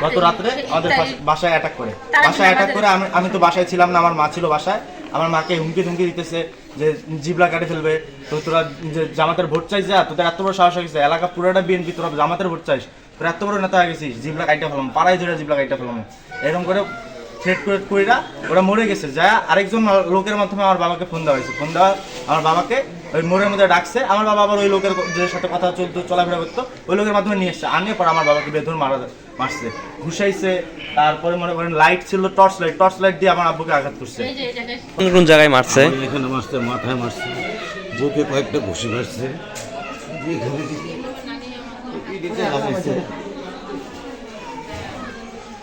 গত রাত্রে আমাদের বাসায় অ্যাটাক করে আমি তো বাসায় ছিলাম না, আমার মা ছিল বাসায়। আমার মাকে হুমকি ধুমকি দিতেছে যে জিবলা কাটে ফেলবে, তো তোরা যে জামাতের ভোট চাইছ, যা তোদের এত বড় সাহস হয়ে গেছে, এলাকা পুরোটা বিএনপি, তোরা জামাতের ভোট চাইছ, তোরা এত বড় নেতা হয়ে গেছিস, জিবলা কাইটা ফেলাম, পাড়ায় ধরে জিবলা কাইটা ফেলাম, এরকম করে থ্রেট করে কইরা ওরা মরে গেছে। যা আরেকজন লোকের মাধ্যমে আমার বাবাকে ফোন দেওয়া হয়েছে, ফোন দেওয়া আমার বাবাকে ওই মোড়ের মধ্যে ডাকছে। আমার বাবা আবার ওই লোকের যে সাথে কথা চলাফেরা করতো ওই লোকের মাধ্যমে নিয়ে এসছে, আনিয়ে পর আমার বাবাকে বেধর মারছে, ঘুষাইছে। তারপরে মনে করেন লাইট ছিল, টর্চ লাইট দিয়ে আমার আব্বুকে আঘাত করছে। কোন জায়গায় মারছে? এখানে মারছে, মাথায় মারছে, বুকে কয়েকটা ঘুষি মারছে,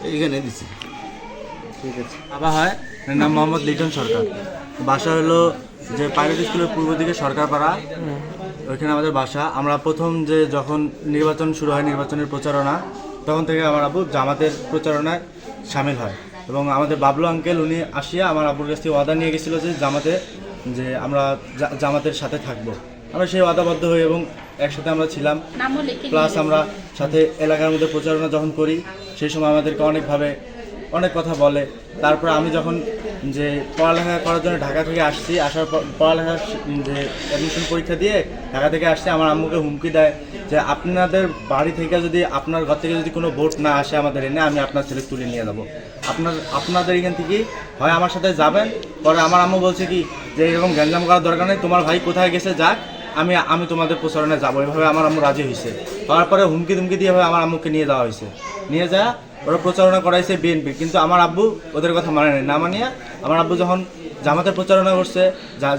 এইখানে দিছে। ঠিক আছে। বাবা হয় নাম মোহাম্মদ লিটন সরকার, বাসা হলো যে পাইলট স্কুলের পূর্ব দিকে সরকারপাড়া, ওইখানে আমাদের বাসা। আমরা প্রথম যে যখন নির্বাচন শুরু হয়, নির্বাচনের প্রচারণা, তখন থেকে আমার আব্বু জামাতের প্রচারণায় সামিল হয়। এবং আমাদের বাবলু আঙ্কেল উনি আসিয়া আমার আব্বুর কাছ থেকে ওয়াদা নিয়ে গেছিলো যে আমরা জামাতের সাথে থাকবো। আমরা সেই ওয়াদাবদ্ধ হই এবং একসাথে আমরা ছিলাম। প্লাস আমরা সাথে এলাকার মধ্যে প্রচারণা যখন করি সেই সময় আমাদেরকে অনেক কথা বলে। তারপর আমি যখন যে পড়ালেখা করার জন্য ঢাকা থেকে আসছি, আসার পর পড়ালেখার যে অ্যাডমিশন পরীক্ষা দিয়ে ঢাকা থেকে আসছি, আমার আম্মুকে হুমকি দেয় যে আপনাদের বাড়ি থেকে যদি, আপনার ঘর থেকে যদি কোনো ভোট না আসে আমাদের এনে, আমি আপনার ছেলে তুলে নিয়ে যাবো। আপনাদের এখান থেকে হয় আমার সাথে যাবেন। পরে আমার আম্মু বলছে কি যে এরকম গ্যাঞ্জাম করার দরকার নেই, তোমার ভাই কোথায় গেছে যাক, আমি তোমাদের প্রচারণায় যাবো। এভাবে আমার আম্মু রাজি হয়েছে। তারপরে হুমকি দিয়ে আমার আম্মুকে নিয়ে যাওয়া হয়েছে, নিয়ে যাওয়া ওরা প্রচারণা করাইছে বিএনপি। কিন্তু আমার আব্বু ওদের কথা মানে না মানিয়া আমার আব্বু যখন জামাতের প্রচারণা করছে,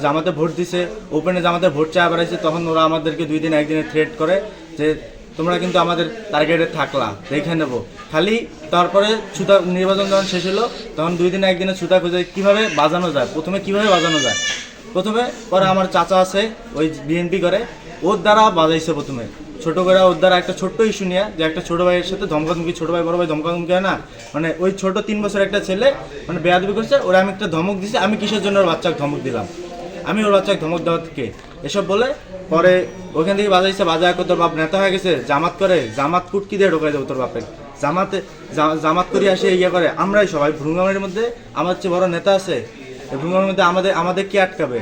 জামাতে ভোট দিছে, ওপেনে জামাতে ভোট চাওয়া বেড়াইছে, তখন ওরা আমাদেরকে 2 দিন 1 দিনে থ্রেট করে যে তোমরা কিন্তু আমাদের টার্গেটে থাকলা, দেখে নেবো খালি। তারপরে ছুতা নির্বাচন যখন শেষ হলো তখন 2 দিন 1 দিনে ছুতা খুঁজে কীভাবে বাজানো যায়, প্রথমে পরে আমার চাচা আছে ওই বিএনপি করে, ওর দ্বারা বাজাইছে প্রথমে ছোট করে, ওর দ্বারা একটা ছোট্ট ইস্যু নিয়ে, যে একটা ছোট ভাইয়ের সাথে ধমকাধমকি, ছোট ভাই বড় ভাই ধমকাধমকি হয় না, মানে ওই ছোট 3 বছর একটা ছেলে মানে বেয়াদবি করছে, ওরা আমি একটা ধমক দিছি, আমি কিসের জন্য ওর বাচ্চাকে ধমক দিলাম, আমি ওর বাচ্চাকে ধমক দেওয়া থেকে এসব বলে পরে ওখান থেকে বাজায় তোর বাপ নেতা হয়ে গেছে, জামাত কুটকি দিয়ে ঢোকাই দেবো তোর বাপের, জামাত করি আসে ইয়ে করে। আমরাই সবাই ভ্রুঙ্গামের মধ্যে আমার চেয়ে বড় নেতা আছে, ভ্রুঙ্গামের মধ্যে আমাদের কি আটকাবে,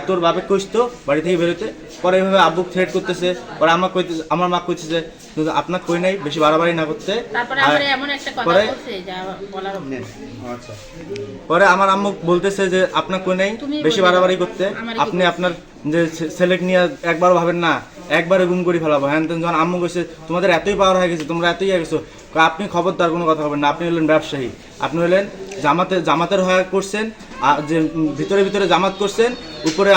তোর বাপে কইস তো বাড়ি থেকে বেরোতে। পরে এইভাবে আব্বু থ্রেট করতেছে, পরে আমার মা কইতেছে আপনার কই নাই, বেশি বাড়াবাড়ি না করতে। পরে আমার আম্মু বলতেছে যে আপনার কই নাই, বেশি বাড়াবাড়ি করতে, আপনি আপনার যে ছেলেক নিয়ে একবারও ভাবেন না, একবারে গুম করে ফেলাবো হ্যান। যখন আম্মু কইছে তোমাদের এতই পাওয়ার হয়ে গেছে, তোমরা এতই হয়ে গেছো, আপনি খবরদার কোনো কথা বলবেন না, আপনি হলেন ব্যবসায়ী, আপনি হলেন জামাতের হয়ে করছেন, যে ভিতরে জামাত করছেন, উপরে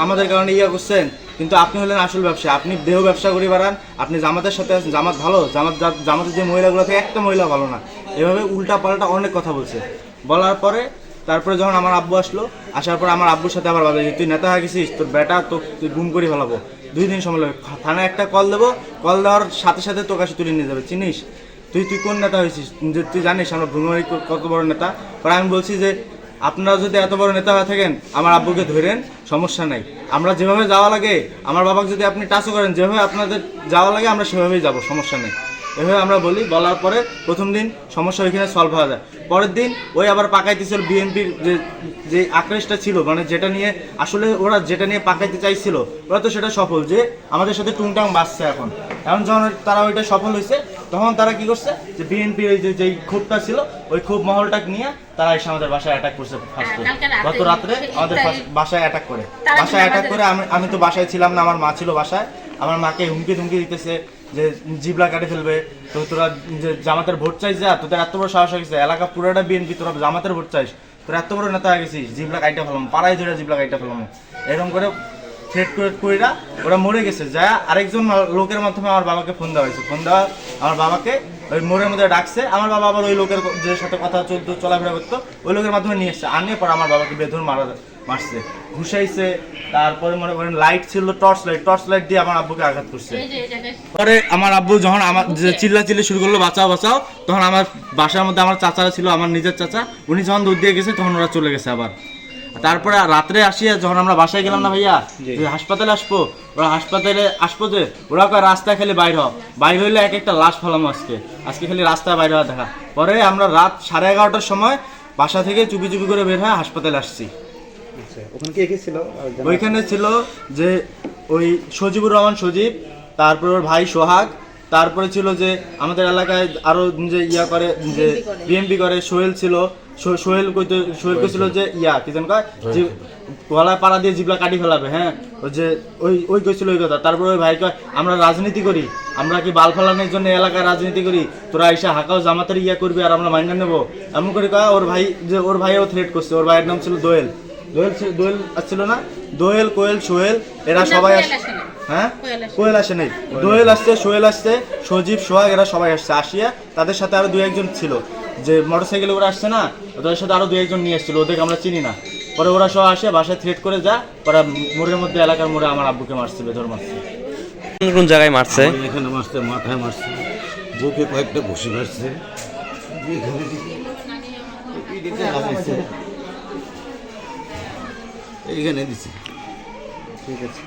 আমাদের কারণে ইয়া করছেন, কিন্তু আপনি হলেন আসল ব্যবসায়ী, আপনি দেহ ব্যবসা করে বেড়ান, আপনি জামাতের সাথে আছেন, জামাত ভালো, জামাতের যে মহিলাগুলো থেকে একটা মহিলা ভালো না, এভাবে উল্টা পাল্টা অনেক কথা বলছে। বলার পরে তারপরে যখন আমার আব্বু আসার পর আমার আব্বুর সাথে আবার বাজাই, তুই নেতা হয়ে গেছিস, তোর বেটা তুই গুম করে ফেলাবো, 2 দিন সময় লাগবে, থানায় একটা কল দেবো, কল দেওয়ার সাথে তোর কাছে তুলে নিয়ে যাবে, চিনিস তুই কোন নেতা হয়েছিস, তুই জানিস আমরা ভ্রমণী কত বড় নেতা। পরে আমি বলছি যে আপনারা যদি এত বড় নেতা হয়ে থাকেন আমার আব্বুকে ধরেন, সমস্যা নাই, আমরা যেভাবে যাওয়া লাগে, আমার বাবাকে যদি আপনি টাচও করেন, যেভাবে আপনাদের যাওয়া লাগে আমরা সেভাবেই যাবো, সমস্যা নেই, এভাবে আমরা বলার পরে প্রথম দিন সমস্যা ওইখানে সলভ হয়ে যায়। পরের দিন ওই আবার পাকাইতেছিল বিএনপির যে আক্রেশটা ছিল, মানে যেটা নিয়ে আসলে ওরা যেটা নিয়ে পাকাইতে চাইছিল, ওরা তো সেটা সফল, যে আমাদের সাথে টুংটাং বাঁচছে। এখন যখন তারা ওইটা সফল হয়েছে তখন তারা কি করছে, যে বিএনপির ওই যেই ক্ষোভটা ছিল ওই ক্ষোভ মহলটাকে নিয়ে তারা এসে আমাদের বাসায় অ্যাটাক করছে। গত রাত্রে আমাদের বাসায় অ্যাটাক করে আমি তো বাসায় ছিলাম না, আমার মা ছিল বাসায়। আমার মাকে হুমকি দিতেছে যে জিবলা কাটে ফেলবে, তো তোরা যে জামাতের ভোট চাইছ, যা তোদের এত বড় সাহস হয়ে গেছে, এলাকা পুরোটা বিএনপি, তোরা জামাতের ভোট চাইছ, তোরা এত বড় নেতা হয়ে গেছিস, জিবলা কাইটা ফেলাম, পাড়ায় ধরে জিবলা কাইটা ফেলাম, এরকম করে থ্রেট করে ওরা মরে গেছে। যা আরেকজন লোকের মাধ্যমে আমার বাবাকে ফোন দেওয়া হয়েছে, ফোন দেওয়া আমার বাবাকে ওই মোড়ের মধ্যে ডাকছে। আমার বাবা আবার ওই লোকের যে সাথে কথা চলাফেরা করতো ওই লোকের মাধ্যমে নিয়ে এসছে, আনিয়ে পরে আমার বাবাকে বেধর মারছে, ঘুষাইছে। তারপরে মনে করেন লাইট ছিল, টর্চ লাইট দিয়ে আমার আব্বুকে আঘাত করছে। পরে আমার আব্বু যখন আমার চিল্লি শুরু করলো বাঁচাও, তখন আমার বাসার মধ্যে আমার চাচারা ছিল, আমার নিজের চাচা, উনি যখন দৌড় দিয়ে গেছে তখন ওরা চলে গেছে। তারপরে রাত্রে আসিয়া যখন আমরা বাসায় গেলাম না ভাইয়া, যে হাসপাতালে আসবো, ওরা হাসপাতালে আসবো যে ওরা কয় রাস্তায় খালি বাইর হইলে এক একটা লাশ ফেলাম আজকে খালি রাস্তায় বাইরে হওয়া দেখা। পরে আমরা রাত 11:30টার সময় বাসা থেকে চুপি চুপি করে বের হয়ে হাসপাতালে আসছি। ওখানে কে কে ছিল? ওইখানে ছিল যে ওই সজিবুর রহমান সজীব, তারপর ওর ভাই সোহাগ, তারপরে ছিল যে আমাদের এলাকায় আরো যে ইয়া করে, যে বিএমপি করে সোহেল ছিল। সোহেল কইছিল যে ইয়া কি জান কয়, যে গলায় পাড়া দিয়ে জিবলা কাটি ফেলাবে। হ্যাঁ, ওই যে ওই কইছিল ওই কথা। তারপর ওই ভাই কয় আমরা রাজনীতি করি, আমরা কি বাল ফেলানোর জন্য এলাকায় রাজনীতি করি, তোরা এসে হাকাও জামাতের ইয়া করবি আর আমরা মাইনা নেবো, এমন করে কয়। ওর ভাই যে ওর ভাইও থ্রেট করছে। ওর ভাইয়ের নাম ছিল দোয়েল আসছিল না, দোয়েল, কোয়েল, সোহেল, এরা সবাই হ্যাঁ কোয়েল আসে নাই, দোয়েল আসছে, সোহেল আসছে, সজীব, সোহাগ, এরা সবাই আসছে। আসিয়া তাদের সাথে আরো 2-1 ছিল যে মোটরসাইকেলে ওরা আসছে না, ওদের সাথে আরো 2-1 নিয়ে এসেছিল, ওদেরকে আমরা চিনি না। পরে ওরা সব আসে বাসায় থ্রেট করে যা, ওরা মোড়ের মধ্যে এলাকার মোড়ে আমার আব্বুকে মারছে, বেধর মারছে। কোন জায়গায় মারছে? এখানে মারছে, মাথায় মারছে, বুকে কয়েকটা ঘুষি মারছে, এইখানে দিছে। ঠিক আছে।